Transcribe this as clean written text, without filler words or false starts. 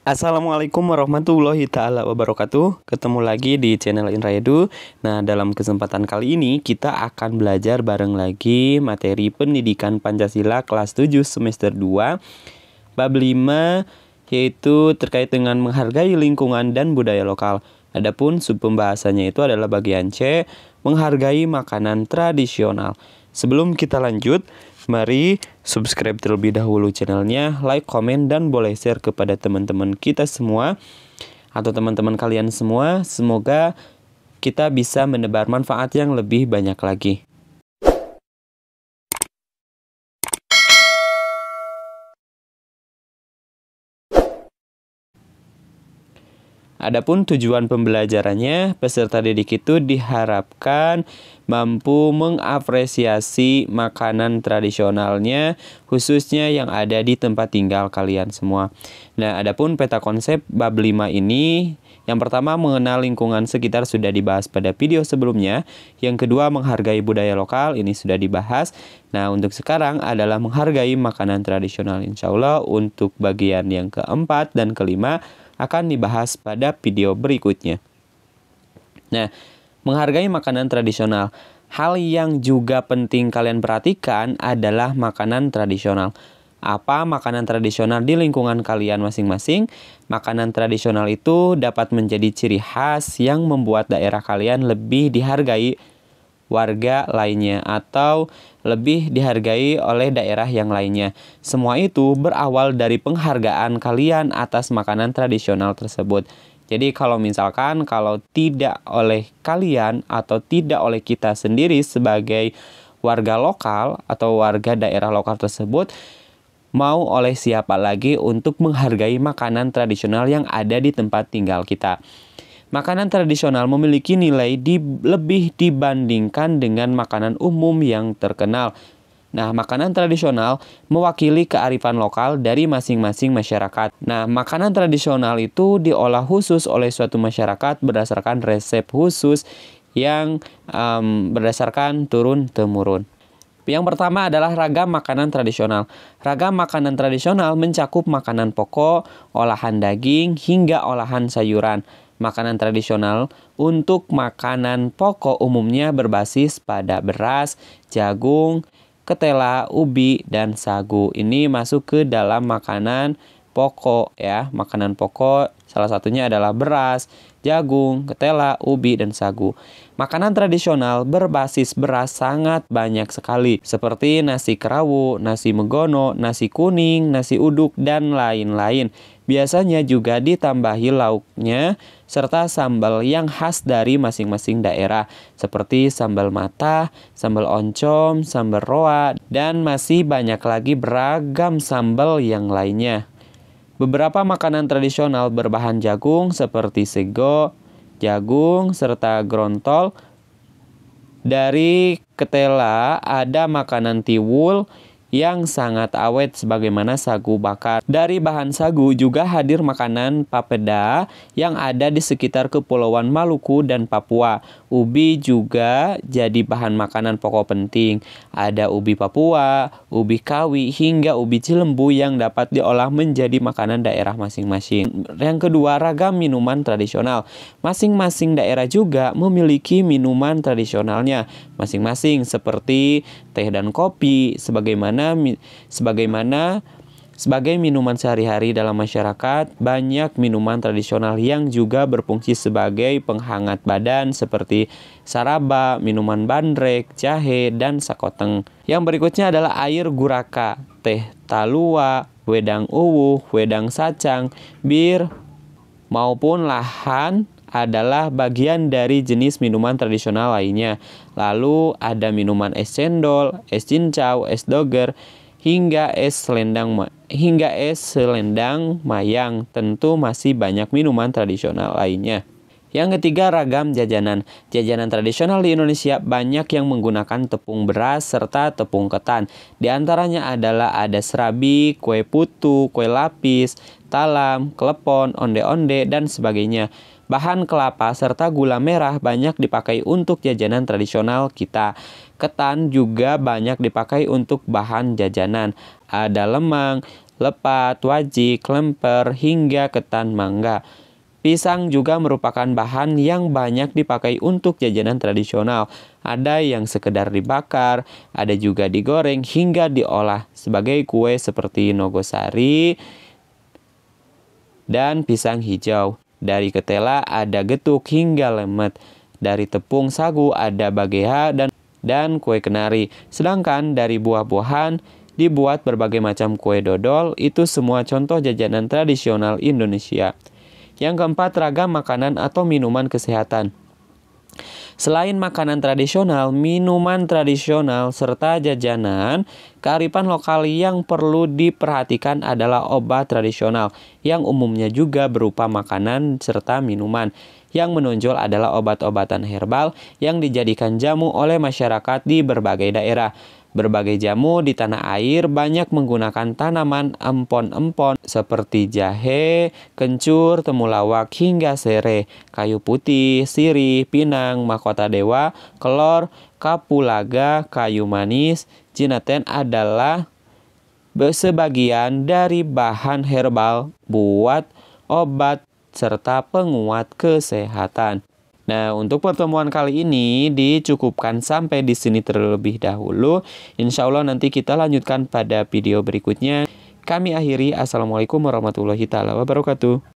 Assalamualaikum warahmatullahi ta'ala wabarakatuh. Ketemu lagi di channel Indra Edu. Nah, dalam kesempatan kali ini kita akan belajar bareng lagi materi pendidikan Pancasila kelas 7 semester 2 bab 5, yaitu terkait dengan menghargai lingkungan dan budaya lokal. Adapun subpembahasannya itu adalah bagian C, menghargai makanan tradisional. Sebelum kita lanjut, mari subscribe terlebih dahulu channelnya, like, komen, dan boleh share kepada teman-teman kita semua atau teman-teman kalian semua. Semoga kita bisa menebar manfaat yang lebih banyak lagi. Adapun tujuan pembelajarannya, peserta didik itu diharapkan mampu mengapresiasi makanan tradisionalnya, khususnya yang ada di tempat tinggal kalian semua. Nah, adapun peta konsep bab 5 ini, yang pertama mengenal lingkungan sekitar sudah dibahas pada video sebelumnya. Yang kedua menghargai budaya lokal, ini sudah dibahas. Nah, untuk sekarang adalah menghargai makanan tradisional. Insya Allah untuk bagian yang keempat dan kelima akan dibahas pada video berikutnya. Nah, menghargai makanan tradisional. Hal yang juga penting kalian perhatikan adalah makanan tradisional. Apa makanan tradisional di lingkungan kalian masing-masing? Makanan tradisional itu dapat menjadi ciri khas yang membuat daerah kalian lebih dihargai warga lainnya atau lebih dihargai oleh daerah yang lainnya. Semua itu berawal dari penghargaan kalian atas makanan tradisional tersebut. Jadi kalau misalkan kalau tidak oleh kalian atau tidak oleh kita sendiri sebagai warga lokal atau warga daerah lokal tersebut, mau oleh siapa lagi untuk menghargai makanan tradisional yang ada di tempat tinggal kita. Makanan tradisional memiliki nilai lebih dibandingkan dengan makanan umum yang terkenal. Nah, makanan tradisional mewakili kearifan lokal dari masing-masing masyarakat. Nah, makanan tradisional itu diolah khusus oleh suatu masyarakat berdasarkan resep khusus yang berdasarkan turun-temurun. Yang pertama adalah ragam makanan tradisional. Ragam makanan tradisional mencakup makanan pokok, olahan daging, hingga olahan sayuran. Makanan tradisional untuk makanan pokok umumnya berbasis pada beras, jagung, ketela, ubi, dan sagu. Ini masuk ke dalam makanan pokok ya. Makanan pokok salah satunya adalah beras, jagung, ketela, ubi, dan sagu. Makanan tradisional berbasis beras sangat banyak sekali, seperti nasi kerawu, nasi megono, nasi kuning, nasi uduk, dan lain-lain. Biasanya juga ditambahi lauknya serta sambal yang khas dari masing-masing daerah, seperti sambal mata, sambal oncom, sambal roa, dan masih banyak lagi beragam sambal yang lainnya. Beberapa makanan tradisional berbahan jagung seperti sego, jagung, serta grontol. Dari ketela ada makanan tiwul yang sangat awet sebagaimana sagu bakar. Dari bahan sagu juga hadir makanan papeda yang ada di sekitar Kepulauan Maluku dan Papua. Ubi juga jadi bahan makanan pokok penting. Ada ubi Papua, ubi kawi, hingga ubi cilembu yang dapat diolah menjadi makanan daerah masing-masing. Yang kedua, ragam minuman tradisional. Masing-masing daerah juga memiliki minuman tradisionalnya masing-masing, seperti teh dan kopi, sebagai minuman sehari-hari dalam masyarakat. Banyak minuman tradisional yang juga berfungsi sebagai penghangat badan seperti saraba, minuman bandrek, jahe, dan sakoteng. Yang berikutnya adalah air guraka, teh talua, wedang uwuh, wedang sacang, bir, maupun lahan adalah bagian dari jenis minuman tradisional lainnya. Lalu ada minuman es cendol, es cincau, es doger, hingga es selendang mayang. Tentu masih banyak minuman tradisional lainnya. Yang ketiga, ragam jajanan. Jajanan tradisional di Indonesia banyak yang menggunakan tepung beras serta tepung ketan. Di antaranya adalah ada serabi, kue putu, kue lapis, talam, klepon, onde-onde, dan sebagainya. Bahan kelapa serta gula merah banyak dipakai untuk jajanan tradisional kita. Ketan juga banyak dipakai untuk bahan jajanan. Ada lemang, lepat, wajik, lemper, hingga ketan mangga. Pisang juga merupakan bahan yang banyak dipakai untuk jajanan tradisional. Ada yang sekedar dibakar, ada juga digoreng hingga diolah sebagai kue seperti nogosari dan pisang hijau. Dari ketela ada getuk hingga lemet. Dari tepung sagu ada bageha dan kue kenari. Sedangkan dari buah-buahan dibuat berbagai macam kue dodol. Itu semua contoh jajanan tradisional Indonesia. Yang keempat, ragam makanan atau minuman kesehatan. Selain makanan tradisional, minuman tradisional, serta jajanan, kearifan lokal yang perlu diperhatikan adalah obat tradisional, yang umumnya juga berupa makanan serta minuman. Yang menonjol adalah obat-obatan herbal yang dijadikan jamu oleh masyarakat di berbagai daerah. Berbagai jamu di tanah air banyak menggunakan tanaman empon-empon seperti jahe, kencur, temulawak, hingga serai, kayu putih, sirih, pinang, mahkota dewa, kelor, kapulaga, kayu manis. Jinaten adalah sebagian dari bahan herbal buat obat serta penguat kesehatan. Nah, untuk pertemuan kali ini dicukupkan sampai di sini terlebih dahulu. Insya Allah nanti kita lanjutkan pada video berikutnya. Kami akhiri. Assalamualaikum warahmatullahi wabarakatuh.